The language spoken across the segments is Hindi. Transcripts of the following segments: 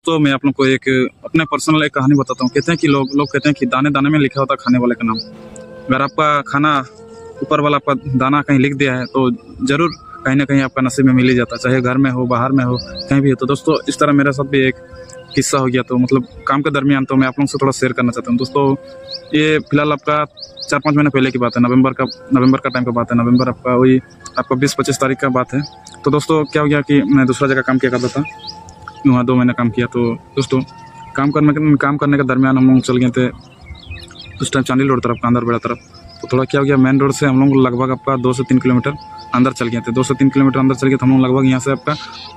तो मैं आप लोग को एक अपने पर्सनल एक कहानी बताता हूँ। कहते हैं कि लोग कहते हैं कि दाने दाने में लिखा होता है खाने वाले का नाम। अगर आपका खाना ऊपर वाला आपका दाना कहीं लिख दिया है तो ज़रूर कहीं ना कहीं आपका नसीब में मिल ही जाता है, चाहे घर में हो, बाहर में हो, कहीं भी हो। तो दोस्तों इस तरह मेरे साथ भी एक किस्सा हो गया। तो मतलब काम के दरमियान तो मैं आप लोगों से थोड़ा शेयर करना चाहता हूँ। दोस्तों ये फिलहाल आपका 4-5 महीने पहले की बात है, नवंबर का टाइम का बात है। नवंबर आपका वही आपका 20-25 तारीख का बात है। तो दोस्तों क्या हो गया कि मैं दूसरा जगह काम किया करता था, वहाँ 2 महीने काम किया। तो दोस्तों काम करने के दरमियान हम लोग चल गए थे उस टाइम चांदी रोड तरफ, कांदर बेड़ा तरफ। तो थोड़ा क्या हो गया, मेन रोड से हम लोग लगभग आपका 2 से 3 किलोमीटर अंदर चल गए थे। 2 से 3 किलोमीटर अंदर चल गए तो हम लोग लगभग यहाँ से आपका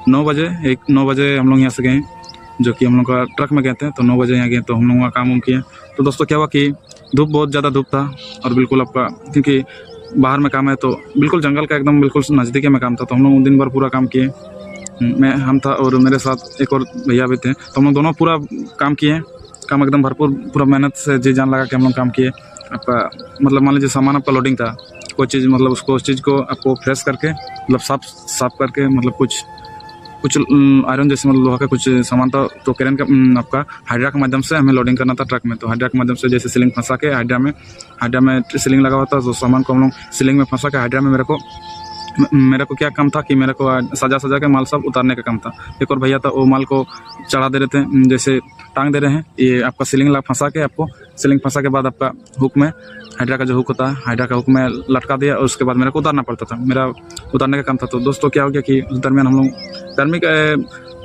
9 बजे हम लोग यहाँ से गए, जो कि हम लोग का ट्रक में गए थे। तो 9 बजे यहाँ गए तो हम लोग वहाँ काम किए। तो दोस्तों क्या हुआ कि बहुत ज़्यादा धूप था और बिल्कुल आपका, क्योंकि बाहर में काम है तो बिल्कुल जंगल का एकदम बिल्कुल नज़दीक में काम था। तो हम लोग दिन भर पूरा काम किए। हम था और मेरे साथ एक और भैया भी थे। तो हम लोग दोनों पूरा काम किए, काम एकदम भरपूर पूरा मेहनत से जी जान लगा के हम लोग काम किए। आपका मतलब मान लीजिए सामान आपका लोडिंग था, कोई चीज़ मतलब उस चीज़ को आपको फ्रेश करके मतलब साफ करके, मतलब कुछ आयरन जैसे मतलब लोहा का कुछ सामान था। तो क्रेन का आपका हाइड्रा के माध्यम से हमें लोडिंग करना था ट्रक में। तो हाइड्रा के माध्यम से जैसे सीलिंग फंसा के हाइड्रा में सीलिंग लगा हुआ था, तो सामान को हम लोग सीलिंग में फंसा के हाइड्रा में मेरे को क्या काम था कि मेरे को सजा के माल सब उतारने का काम था। एक और भैया था, वो माल को चढ़ा दे रहे थे, जैसे टांग दे रहे हैं। ये आपका सीलिंग फंसा के बाद आपका हुक में हाइड्रा का जो हुक होता है, हाइड्रा का हुक में लटका दिया और उसके बाद मेरे को उतारना पड़ता था, मेरा उतारने का काम था। तो दोस्तों क्या हो गया कि उस दरमियान हम लोग गर्मी का,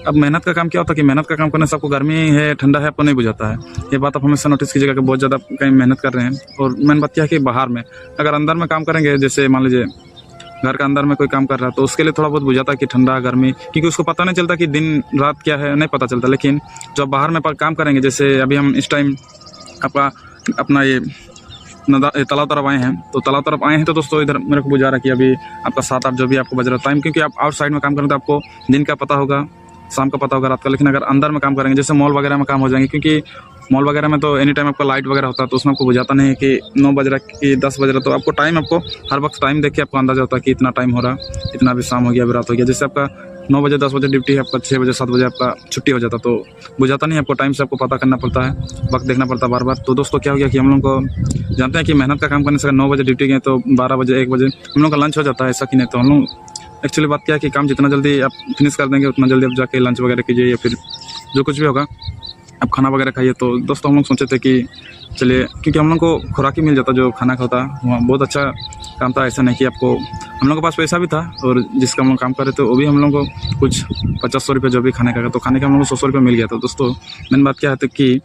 अब मेहनत का काम क्या होता है कि मेहनत का काम करने से आपको गर्मी है ठंडा है आपको नहीं बुझाता है। ये बात आप हमेशा नोटिस कीजिएगा कि बहुत ज़्यादा कहीं मेहनत कर रहे हैं। और मेन बात क्या है कि बाहर में अगर अंदर में काम करेंगे, जैसे मान लीजिए घर का अंदर में कोई काम कर रहा है तो उसके लिए थोड़ा बहुत बुझाता है कि ठंडा गर्मी, क्योंकि उसको पता नहीं चलता कि दिन रात क्या है, नहीं पता चलता। लेकिन जब बाहर में काम करेंगे, जैसे अभी हम इस टाइम अपना ये तालाब तरफ आए हैं, तो दोस्तों इधर मेरे को बुझा रहा है कि अभी आपका 7-8 जो भी आपको बज रहा है टाइम, क्योंकि आप आउटसाइड में काम करें तो आपको दिन का पता होगा, शाम का पता होगा, रात का। लेकिन अगर अंदर में काम करेंगे, जैसे मॉल वगैरह में काम हो जाएंगे, क्योंकि मॉल वगैरह में तो एनी टाइम आपका लाइट वगैरह होता है, तो उसमें आपको बुझाता नहीं है कि 9 बज रहा है कि 10 बज रहा है। तो आपको हर वक्त टाइम देख के आपको अंदाजा होता है कि इतना टाइम हो रहा, इतना भी शाम हो गया, अभी रात हो गया। जैसे आपका 9 बजे 10 बजे ड्यूटी है, आपका 6 बजे 7 बजे आपका छुट्टी हो जाता, तो बुझाता नहीं, आपको टाइम से आपको पता करना पड़ता है, वक्त देखना पड़ता है बार बार। तो दोस्तों क्या हो गया कि हम लोग को जानते हैं कि मेहनत का काम करने से 9 बजे ड्यूटी गए तो 12 बजे 1 बजे हम लोग का लंच हो जाता है, ऐसा कि नहीं। तो हम लोग एक्चुअली बात क्या है कि काम जितना जल्दी आप फिनिश कर देंगे उतना जल्दी आप जाके लंच वगैरह कीजिए, या फिर जो कुछ भी होगा आप खाना वगैरह खाइए। तो दोस्तों हम लोग सोचे थे कि चलिए, क्योंकि हम लोग को खुराक ही मिल जाता जो खाना खाता, वहाँ बहुत अच्छा काम था। ऐसा नहीं कि आपको, हम लोग के पास पैसा भी था और जिसका हम लोग काम कर रहे थे वो भी हम लोग को कुछ 50-100 रुपये जो भी खाने का, तो खाने का हम लोग को 100 रुपये मिल गया। तो दोस्तों मेन बात क्या है कि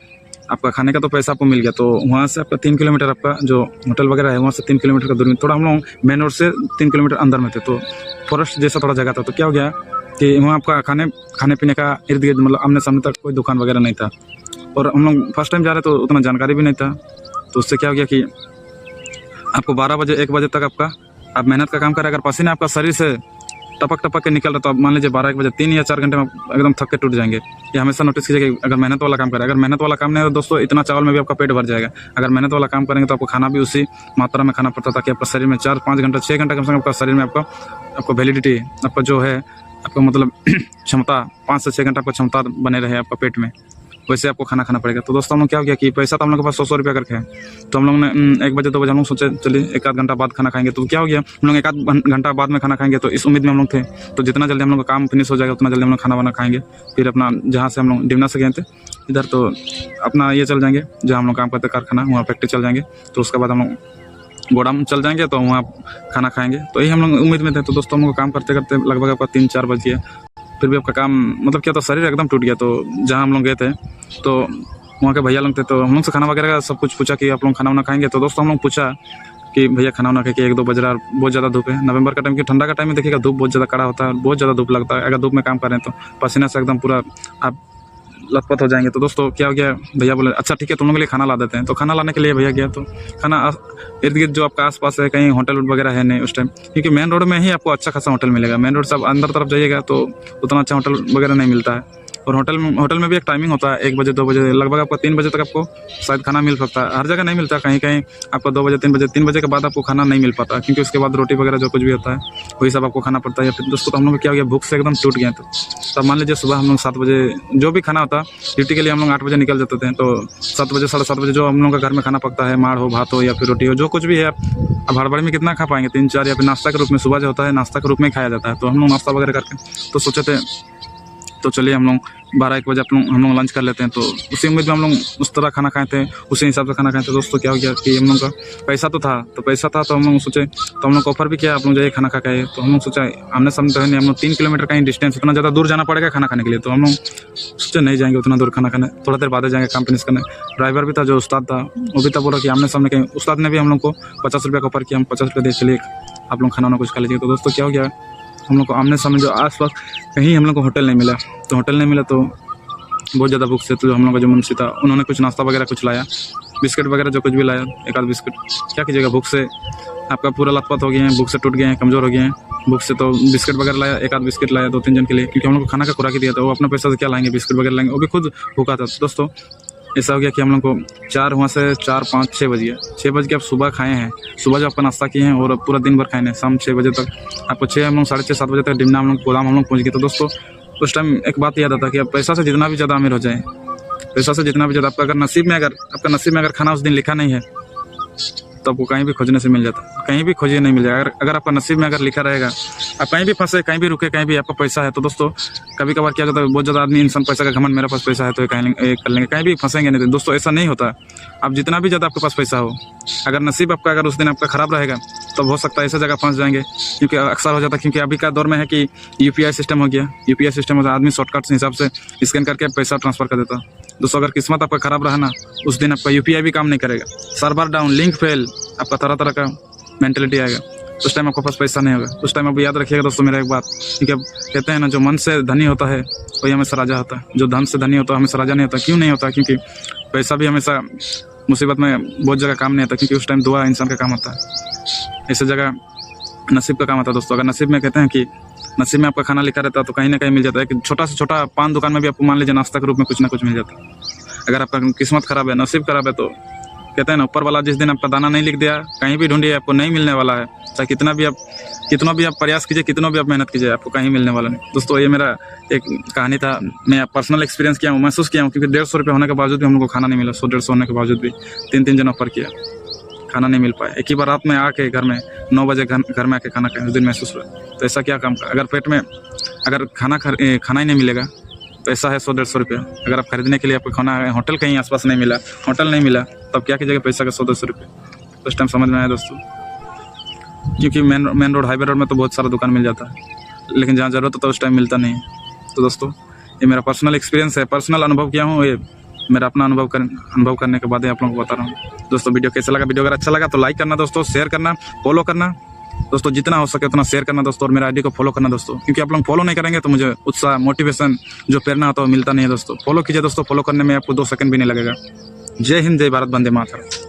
आपका खाने का तो पैसा आपको मिल गया। तो वहाँ से आपका 3 किलोमीटर आपका जो होटल वगैरह है, वहाँ से 3 किलोमीटर का दूरी, थोड़ा हम लोग मेन रोड से 3 किलोमीटर अंदर में थे, तो फॉरेस्ट जैसा थोड़ा जगह था। तो क्या हो गया कि वहाँ आपका खाने पीने का इर्द गिर्द मतलब आमने सामने तक कोई दुकान वगैरह नहीं था, और हम लोग फर्स्ट टाइम जा रहे तो उतना जानकारी भी नहीं था। तो उससे क्या हो गया कि आपको 12 बजे 1 बजे तक आप मेहनत का काम करें, अगर पसीना आपका शरीर से टपक के निकल रहा, तो आप मान लीजिए 12-1 बजे 3 या 4 घंटे में एकदम थक के टूट जाएंगे। ये हमेशा नोटिस कीजिए कि अगर मेहनत वाला काम करें, अगर मेहनत वाला काम नहीं है तो दोस्तों इतना चावल में भी आपका पेट भर जाएगा। अगर मेहनत वाला काम करेंगे तो आपको खाना भी उसी मात्रा में खाना पड़ता, ताकि आपका शरीर में 4-5 घंटा 6 घंटा कम से कम आपका शरीर में आपको वैलिडिटी, आपका जो है आपका मतलब क्षमता 5 से 6 घंटा आपका क्षमता बने रहे आपका पेट में, वैसे आपको खाना खाना पड़ेगा। तो दोस्तों हम लोग क्या हो गया कि पैसा तो हम लोग के पास 100 रुपया करके है, तो हम लोग ने 1 बजे 2 बजे हम लोग सोचे चलिए 1-आध घंटा बाद खाना खाएंगे। तो क्या हो गया, हम लोग 1-आध घंटा बाद में खाना खाएंगे, तो इस उम्मीद में हम लोग थे। तो जितना जल्दी हम लोग का काम फिनिश हो जाएगा उतना जल्दी हम लोग खाना वाना खाएंगे। फिर अपना जहाँ से हम लोग डिमना से गए थे इधर, तो अपना ये चल जाएंगे जहाँ हम लोग काम करते कारखाना, वहाँ फैक्ट्री चल जाएंगे। तो उसके बाद हम लोग गोदाम चल जाएंगे, तो वहाँ खाना खाएंगे। तो यही हम लोग उम्मीद में थे। तो दोस्तों हम लोग काम करते करते लगभग आपका 3-4 बज गया, फिर भी आपका काम मतलब क्या था, शरीर एकदम टूट गया। तो जहाँ हम लोग गए थे तो वहाँ के भैया लोग थे, तो हम लोग से खाना वगैरह का सब कुछ पूछा कि आप लोग खाना वाना खाएंगे। तो दोस्तों हम लोग पूछा कि भैया खाना वाना खा के 1-2 बज रहा है, बहुत ज़्यादा धूप है, नवंबर का टाइम की ठंडा का टाइम में देखिएगा धूप बहुत ज़्यादा कड़ा होता है, बहुत ज़्यादा धूप लगता है। अगर धूप में काम कर रहे हैं तो पसीना से एकदम पूरा आप लथपथ हो जाएंगे। तो दोस्तों क्या हो गया, भैया बोले अच्छा ठीक है तुम लोगों के लिए खाना ला देते हैं। तो खाना लाने के लिए भैया गया, तो खाना इर्द गिर्द जो आपका आसपास है कहीं होटल वगैरह है नहीं उस टाइम, क्योंकि मेन रोड में ही आपको अच्छा खासा होटल मिलेगा। मेन रोड से आप अंदर तरफ जाइएगा तो उतना अच्छा होटल वगैरह नहीं मिलता है। और होटल में भी एक टाइमिंग होता है, 1 बजे 2 बजे, लगभग आपको 3 बजे तक आपको शायद खाना मिल सकता है। हर जगह नहीं मिलता, कहीं कहीं आपको 2 बजे 3 बजे के बाद आपको खाना नहीं मिल पाता, क्योंकि उसके बाद रोटी वगैरह जो कुछ भी होता है वही सब आपको खाना पड़ता है। फिर दोस्तों तो हम लोग को क्या हो गया, भूख से एकदम टूट गए। तो मान लीजिए सुबह हम लोग 7 बजे जो भी खाना होता ड्यूटी के लिए हम लोग 8 बजे निकल जाते थे, तो 7 बजे 7:30 बजे जो हम लोग का घर में खाना पकता है, माड़ हो, भात हो या फिर रोटी हो, जो कुछ भी है, अब हड़बड़ी में कितना खा पाएंगे, 3-4, या फिर नाश्ता के रूप में सुबह जो होता है नाश्ता के रूप में खाया जाता है। तो हम लोग नाश्ता वगैरह करके तो सोचे थे तो चलिए हम लोग 12-1 बजे हम लोग लंच कर लेते हैं। तो उसी उम्मीद में हम लोग उस तरह खाना खाए थे, उसी हिसाब से खाना खाए थे। दोस्तों क्या हो गया कि हम लोग का पैसा तो था तो हम लोग सोचे, तो हम लोग को ऑफर भी किया आप लोग जाइए खाना खा के। तो हम लोग सोचा हमने समझ तो है नहीं, हम लोग 3 किलोमीटर का ही डिस्टेंस, इतना ज़्यादा दूर जाना पड़ेगा खाना खाने के लिए। तो हम लोग सोचे नहीं जाएंगे उतना दूर खाना खाने, थोड़ा देर बाद जाएंगे काम फिनिश करने। ड्राइवर भी था जो उस्ताद था वो भी था, बोला कि आमने सामने कहीं, उस्ताद ने भी हम लोग को 50 रुपये का ऑफर किया, हम 50 रुपये दे चलिए आप लोग खाना कुछ खा लीजिए। तो दोस्तों क्या हो गया, हम लोग को आमने सामने जो आस-पास कहीं हम लोग को होटल नहीं मिला। तो होटल नहीं मिला तो बहुत ज़्यादा भूख से, तो हम लोग का जो मुंशी था उन्होंने कुछ नाश्ता वगैरह कुछ लाया, बिस्किट वगैरह जो कुछ भी लाया, 1 आध बिस्किट। क्या कीजिएगा, भूख से आपका पूरा लथपथ हो गए हैं, भूख से टूट गए हैं, कमज़ोर हो गए हैं भूख से। तो बिस्किट वगैरह लाया, 1 आध बिस्किट लाया 2-3 जन के लिए, क्योंकि हम लोग को खाना का खुराक ही दिया था। वो अपने पैसा से क्या लाएंगे, बिस्किट वगैरह लाएंगे, वो भी खुद भूखा था। दोस्तों ऐसा हो गया कि हम लोग को 4 वहाँ से 4, 5, 6 बज गया। 6 बज के आप सुबह खाए हैं, सुबह जो आपका नाश्ता किए हैं और पूरा दिन भर खाए हैं, शाम 6 बजे तक आपको 6 हम लोग 6:30-7 बजे तक डिमना हम लोग गोदाम हम लोग पहुँच गए। तो दोस्तों उस टाइम एक बात याद आता कि आप पैसा से जितना भी ज़्यादा अमीर हो जाए, पैसा से जितना भी ज़्यादा आपका अगर आपका नसीब में अगर खाना उस दिन लिखा नहीं है तो आपको कहीं भी खोजने से मिल जाता, कहीं भी खोजिए नहीं मिल जाएगा। अगर आपका नसीब में अगर लिखा रहेगा, आप कहीं भी फंसे, कहीं भी रुके, कहीं भी आपका पैसा है। तो दोस्तों कभी कभार क्या होता है, बहुत ज़्यादा आदमी इंसान पैसा का घमंड, मेरे पास पैसा है तो कर लेंगे, कहीं भी फंसेंगे नहीं। दोस्तों ऐसा नहीं होता। आप जितना भी ज़्यादा आपके पास पैसा हो, अगर नसीब आपका अगर उस दिन आपका ख़राब रहेगा तब हो सकता है ऐसा जगह फंस जाएंगे, क्योंकि अक्सर हो जाता है। क्योंकि अभी का दौर में है कि UPI सिस्टम हो गया, UPI सिस्टम होता है, आदमी शॉर्टकट के हिसाब से स्कैन करके पैसा ट्रांसफ़र कर देता। दोस्तों अगर किस्मत आपका ख़राब रहा ना, उस दिन आपका UPI भी काम नहीं करेगा, सर्वर डाउन, लिंक फेल, आपका तरह तरह का मेंटेलिटी आएगा। उस टाइम आपके पास पैसा नहीं होगा। उस टाइम आप याद रखिएगा दोस्तों मेरा एक बात, क्योंकि अब कहते हैं ना, जो मन से धनी होता है वही हमेशा राजा होता है, जो धन से धनी होता है हमेशा राजा नहीं होता। क्यों नहीं होता? क्योंकि पैसा भी हमेशा मुसीबत में बहुत जगह काम नहीं आता, क्योंकि उस टाइम दुआ इंसान का काम होता है, ऐसे जगह नसीब का काम आता है। दोस्तों अगर नसीब में कहते हैं कि नसीब में आपका खाना लिखा रहता है तो कहीं ना कहीं मिल जाता है। कि छोटा से छोटा पान दुकान में भी आपको मान लीजिए नाश्ता के रूप में कुछ ना कुछ मिल जाता है। अगर आपका किस्मत खराब है, नसीब खराब है, तो कहते हैं ना, ऊपर वाला जिस दिन आपका दाना नहीं लिख दिया, कहीं भी ढूंढिए आपको नहीं मिलने वाला है। चाहे कितना भी आप प्रयास कीजिए, कितना भी आप मेहनत कीजिए, आपको कहीं मिलने वाला नहीं। दोस्तों ये मेरा एक कहानी था, मैं पर्सनल एक्सपीरियंस किया हूँ, महसूस किया हूँ। क्योंकि 150 रुपये होने के बावजूद भी हम लोग को खाना नहीं मिला, 100-150 होने के बावजूद भी 3-3 जन ऑफर किया, खाना नहीं मिल पाया। एक ही बार रात में आके घर में 9 बजे घर में आके खाना खाए, उस दिन महसूस हुआ। तो ऐसा क्या काम का, अगर पेट में अगर खाना ही नहीं मिलेगा, पैसा है 100-150 रुपये, अगर आप खरीदने के लिए आपको खाना है, होटल कहीं आसपास नहीं मिला, होटल नहीं मिला, तब क्या कीजिएगा पैसा का 100-150 रुपये। तो उस टाइम समझ में आया दोस्तों, क्योंकि मेन रोड, हाईवे रोड में तो बहुत सारा दुकान मिल जाता है, लेकिन जहाँ ज़रूरत होता है उस टाइम मिलता नहीं है। तो दोस्तों ये मेरा पर्सनल एक्सपीरियंस है, पर्सनल अनुभव किया हूँ, ये मेरा अपना अनुभव करने के बाद ही आप लोगों को बता रहा हूँ। दोस्तों वीडियो कैसा लगा, वीडियो अगर अच्छा लगा तो लाइक करना दोस्तों, शेयर करना, फॉलो करना दोस्तों, जितना हो सके उतना शेयर करना दोस्तों, और मेरा आईडी को फॉलो करना दोस्तों, क्योंकि आप लोग फॉलो नहीं करेंगे तो मुझे उत्साह, मोटिवेशन, जो प्रेरणा होता है वो मिलता नहीं है दोस्तों। फॉलो कीजिए दोस्तों, फॉलो करने में आपको 2 सेकंड भी नहीं लगेगा। जय हिंद, जय भारत, वंदे मातरम।